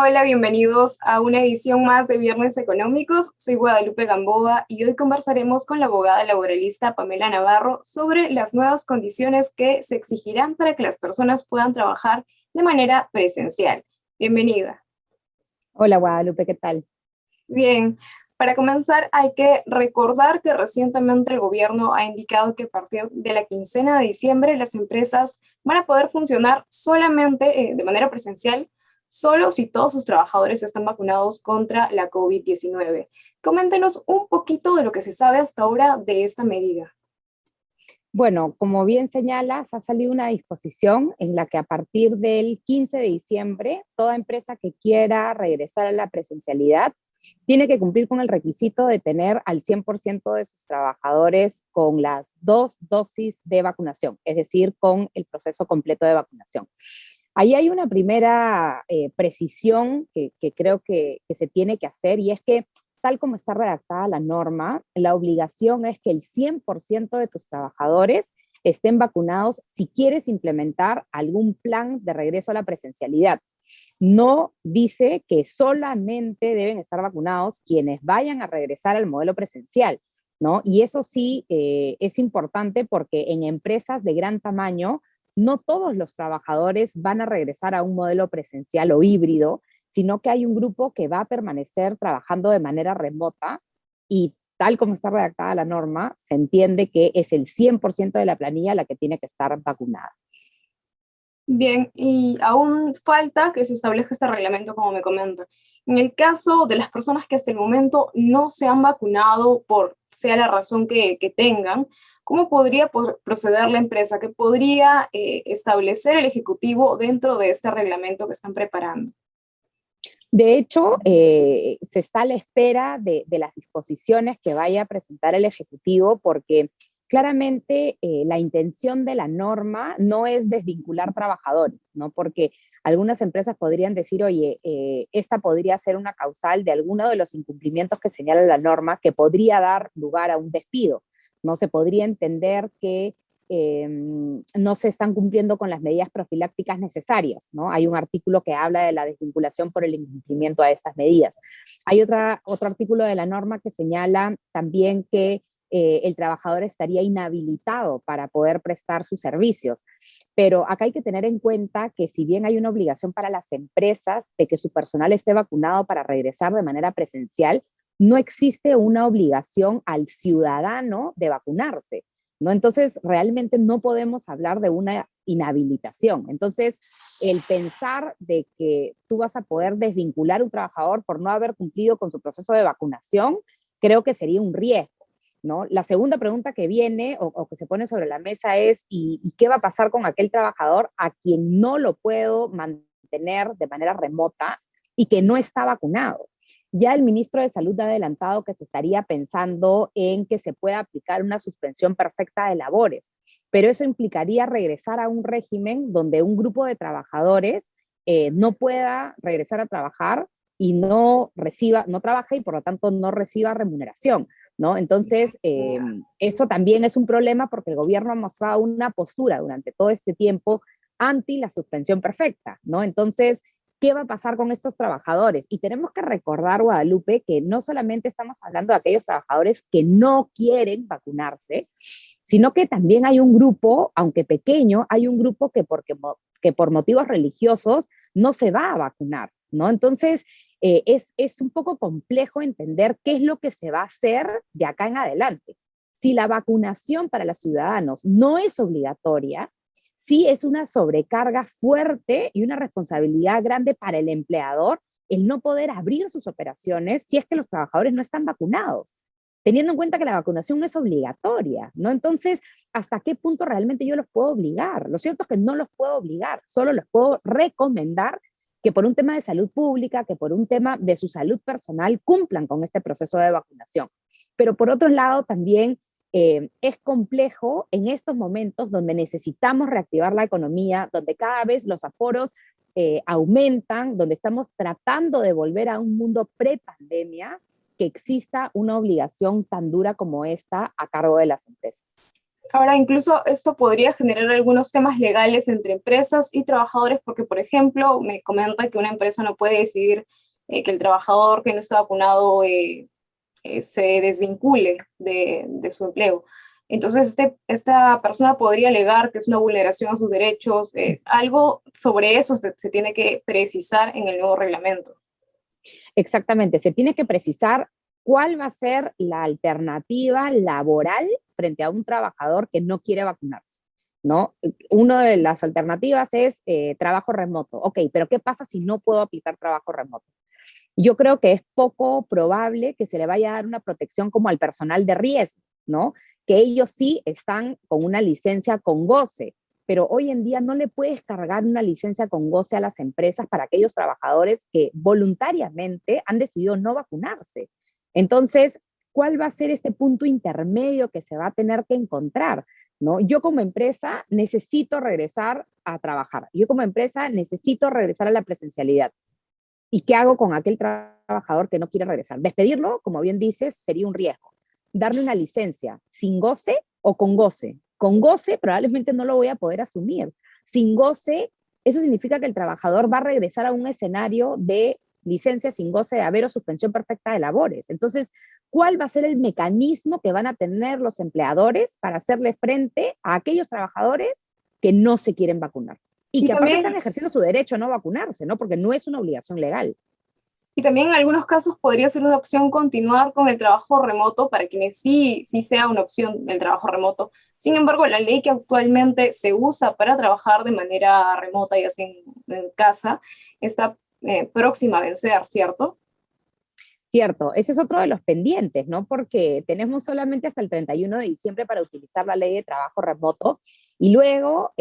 Hola, bienvenidos a una edición más de Viernes Económicos. Soy Guadalupe Gamboa y hoy conversaremos con la abogada laboralista Pamela Navarro sobre las nuevas condiciones que se exigirán para que las personas puedan trabajar de manera presencial. Bienvenida. Hola Guadalupe, ¿qué tal? Bien, para comenzar hay que recordar que recientemente el gobierno ha indicado que a partir de la quincena de diciembre las empresas van a poder funcionar solamente de manera presencial, solo si todos sus trabajadores están vacunados contra la COVID-19. Coméntenos un poquito de lo que se sabe hasta ahora de esta medida. Bueno, como bien señalas, ha salido una disposición en la que a partir del 15 de diciembre, toda empresa que quiera regresar a la presencialidad tiene que cumplir con el requisito de tener al 100% de sus trabajadores con las 2 dosis de vacunación, es decir, con el proceso completo de vacunación. Ahí hay una primera precisión que creo que se tiene que hacer, y es que tal como está redactada la norma, la obligación es que el 100% de tus trabajadores estén vacunados si quieres implementar algún plan de regreso a la presencialidad. No dice que solamente deben estar vacunados quienes vayan a regresar al modelo presencial, ¿no? Y eso sí es importante porque en empresas de gran tamaño, no todos los trabajadores van a regresar a un modelo presencial o híbrido, sino que hay un grupo que va a permanecer trabajando de manera remota y tal como está redactada la norma, se entiende que es el 100% de la planilla la que tiene que estar vacunada. Bien, y aún falta que se establezca este reglamento, como me comenta. En el caso de las personas que hasta el momento no se han vacunado, por sea la razón que tengan, ¿cómo podría proceder la empresa? ¿Qué podría establecer el Ejecutivo dentro de este reglamento que están preparando? De hecho, se está a la espera de las disposiciones que vaya a presentar el Ejecutivo, porque claramente la intención de la norma no es desvincular trabajadores, ¿no? Porque algunas empresas podrían decir, oye, esta podría ser una causal de alguno de los incumplimientos que señala la norma que podría dar lugar a un despido. No se podría entender que no se están cumpliendo con las medidas profilácticas necesarias, ¿no? Hay un artículo que habla de la desvinculación por el incumplimiento a estas medidas. Hay otro artículo de la norma que señala también que el trabajador estaría inhabilitado para poder prestar sus servicios. Pero acá hay que tener en cuenta que si bien hay una obligación para las empresas de que su personal esté vacunado para regresar de manera presencial, no existe una obligación al ciudadano de vacunarse, ¿no? Entonces, realmente no podemos hablar de una inhabilitación. Entonces, el pensar de que tú vas a poder desvincular a un trabajador por no haber cumplido con su proceso de vacunación, creo que sería un riesgo, ¿no? La segunda pregunta que viene o que se pone sobre la mesa es, ¿y qué va a pasar con aquel trabajador a quien no lo puedo mantener de manera remota y que no está vacunado? Ya el ministro de Salud ha adelantado que se estaría pensando en que se pueda aplicar una suspensión perfecta de labores, pero eso implicaría regresar a un régimen donde un grupo de trabajadores no pueda regresar a trabajar y no trabaje y por lo tanto no reciba remuneración, ¿no? Entonces, eso también es un problema porque el gobierno ha mostrado una postura durante todo este tiempo anti la suspensión perfecta, ¿no? Entonces, ¿qué va a pasar con estos trabajadores? Y tenemos que recordar, Guadalupe, que no solamente estamos hablando de aquellos trabajadores que no quieren vacunarse, sino que también hay un grupo, aunque pequeño, hay un grupo que por motivos religiosos no se va a vacunar, ¿no? Entonces, es un poco complejo entender qué es lo que se va a hacer de acá en adelante. Si la vacunación para los ciudadanos no es obligatoria, sí es una sobrecarga fuerte y una responsabilidad grande para el empleador el no poder abrir sus operaciones si es que los trabajadores no están vacunados, teniendo en cuenta que la vacunación no es obligatoria, ¿no? Entonces, ¿hasta qué punto realmente yo los puedo obligar? Lo cierto es que no los puedo obligar, solo los puedo recomendar que por un tema de salud pública, que por un tema de su salud personal, cumplan con este proceso de vacunación. Pero por otro lado, también es complejo en estos momentos donde necesitamos reactivar la economía, donde cada vez los aforos aumentan, donde estamos tratando de volver a un mundo pre-pandemia, que exista una obligación tan dura como esta a cargo de las empresas. Ahora, incluso esto podría generar algunos temas legales entre empresas y trabajadores, porque, por ejemplo, me comenta que una empresa no puede decidir que el trabajador que no está vacunado se desvincule de su empleo. Entonces, esta persona podría alegar que es una vulneración a sus derechos. Algo sobre eso se tiene que precisar en el nuevo reglamento. Exactamente, se tiene que precisar cuál va a ser la alternativa laboral frente a un trabajador que no quiere vacunarse, ¿no? Una de las alternativas es trabajo remoto. Ok, pero ¿qué pasa si no puedo aplicar trabajo remoto? Yo creo que es poco probable que se le vaya a dar una protección como al personal de riesgo, ¿no? Que ellos sí están con una licencia con goce, pero hoy en día no le puedes cargar una licencia con goce a las empresas para aquellos trabajadores que voluntariamente han decidido no vacunarse. Entonces, ¿cuál va a ser este punto intermedio que se va a tener que encontrar? ¿No? Yo como empresa necesito regresar a trabajar. Yo como empresa necesito regresar a la presencialidad. ¿Y qué hago con aquel trabajador que no quiere regresar? Despedirlo, como bien dices, sería un riesgo. Darle una licencia sin goce o con goce. Con goce probablemente no lo voy a poder asumir. Sin goce, eso significa que el trabajador va a regresar a un escenario de licencia sin goce de haber o suspensión perfecta de labores. Entonces, ¿cuál va a ser el mecanismo que van a tener los empleadores para hacerle frente a aquellos trabajadores que no se quieren vacunar? Y Y que aparte están también, ejerciendo su derecho a no vacunarse, ¿no? Porque no es una obligación legal. y también en algunos casos podría ser una opción continuar con el trabajo remoto para quienes sí sea una opción el trabajo remoto. Sin embargo, la ley que actualmente se usa para trabajar de manera remota y así en casa está próxima a vencer, ¿cierto? Cierto, ese es otro de los pendientes, ¿no? Porque tenemos solamente hasta el 31 de diciembre para utilizar la ley de trabajo remoto y luego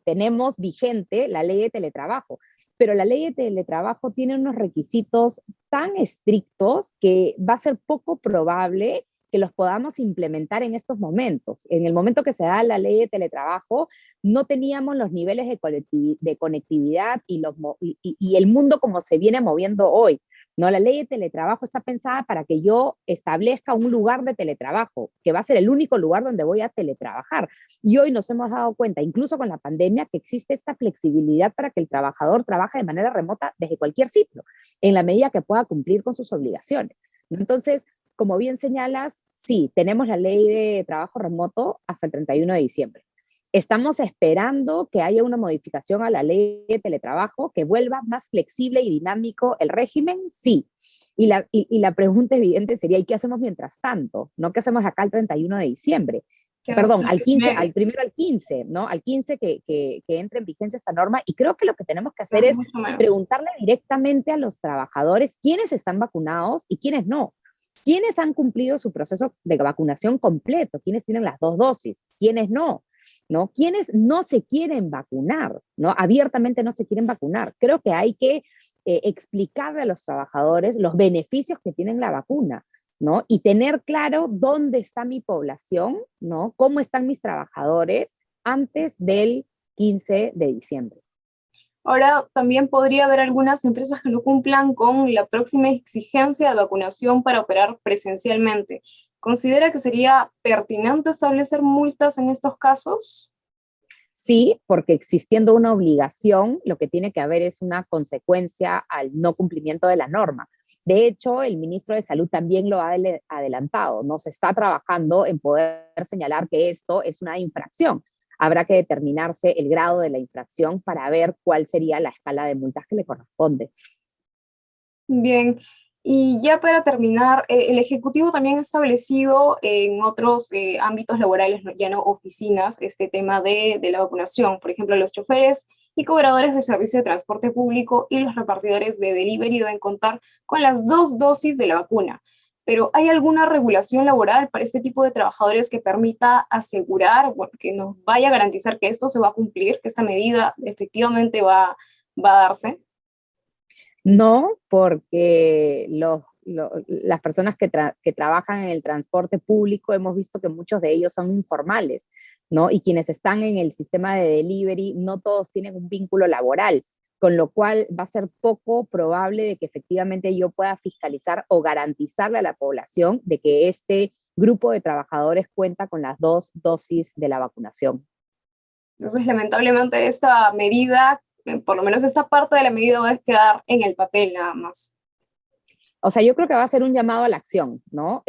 tenemos vigente la ley de teletrabajo. Pero la ley de teletrabajo tiene unos requisitos tan estrictos que va a ser poco probable que los podamos implementar en estos momentos. En el momento que se da la ley de teletrabajo, no teníamos los niveles de conectividad y el mundo como se viene moviendo hoy. No, la ley de teletrabajo está pensada para que yo establezca un lugar de teletrabajo, que va a ser el único lugar donde voy a teletrabajar. Y hoy nos hemos dado cuenta, incluso con la pandemia, que existe esta flexibilidad para que el trabajador trabaje de manera remota desde cualquier sitio, en la medida que pueda cumplir con sus obligaciones. Entonces, como bien señalas, sí, tenemos la ley de trabajo remoto hasta el 31 de diciembre. Estamos esperando que haya una modificación a la ley de teletrabajo que vuelva más flexible y dinámico el régimen, sí. Y la pregunta evidente sería, ¿y qué hacemos mientras tanto? ¿No? ¿Qué hacemos acá el 31 de diciembre? Quedan Perdón, 6 al 15, meses, al primero al 15, ¿no? Al 15 que entre en vigencia esta norma. Y creo que lo que tenemos que hacer no, es mucho menos. preguntarle directamente a los trabajadores quiénes están vacunados y quiénes no. ¿Quiénes han cumplido su proceso de vacunación completo? ¿Quiénes tienen las 2 dosis? ¿Quiénes no? ¿No? ¿Quiénes no se quieren vacunar? ¿No? Abiertamente no se quieren vacunar. Creo que hay que explicarle a los trabajadores los beneficios que tienen la vacuna, ¿no? Y tener claro dónde está mi población, ¿no? Cómo están mis trabajadores antes del 15 de diciembre. Ahora, también podría haber algunas empresas que no cumplan con la próxima exigencia de vacunación para operar presencialmente. ¿Considera que sería pertinente establecer multas en estos casos? Sí, porque existiendo una obligación, lo que tiene que haber es una consecuencia al no cumplimiento de la norma. De hecho, el ministro de Salud también lo ha adelantado. No se está trabajando en poder señalar que esto es una infracción. Habrá que determinarse el grado de la infracción para ver cuál sería la escala de multas que le corresponde. Bien, y ya para terminar, el Ejecutivo también ha establecido en otros ámbitos laborales, ya no oficinas, este tema de la vacunación. Por ejemplo, los choferes y cobradores de servicio de transporte público y los repartidores de delivery deben contar con las 2 dosis de la vacuna. Pero ¿hay alguna regulación laboral para este tipo de trabajadores que permita asegurar, bueno, que nos vaya a garantizar que esto se va a cumplir, que esta medida efectivamente va a darse? No, porque las personas que trabajan en el transporte público hemos visto que muchos de ellos son informales, ¿no? Y quienes están en el sistema de delivery, no todos tienen un vínculo laboral, con lo cual va a ser poco probable de que efectivamente yo pueda fiscalizar o garantizarle a la población de que este grupo de trabajadores cuenta con las 2 dosis de la vacunación. Entonces, lamentablemente, esta medida, por lo menos esta parte de la medida, va a quedar en el papel nada más. O sea, yo creo que va a ser un llamado a la acción, ¿no?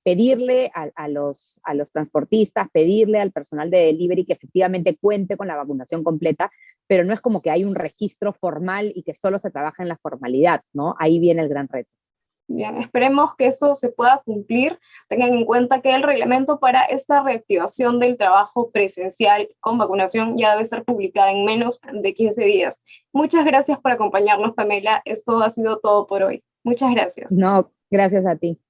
Pedirle a los transportistas, pedirle al personal de delivery que efectivamente cuente con la vacunación completa, pero no es como que hay un registro formal y que solo se trabaja en la formalidad, ¿no? Ahí viene el gran reto. Bien, esperemos que eso se pueda cumplir. Tengan en cuenta que el reglamento para esta reactivación del trabajo presencial con vacunación ya debe ser publicada en menos de 15 días. Muchas gracias por acompañarnos, Pamela. Esto ha sido todo por hoy. Muchas gracias. No, gracias a ti.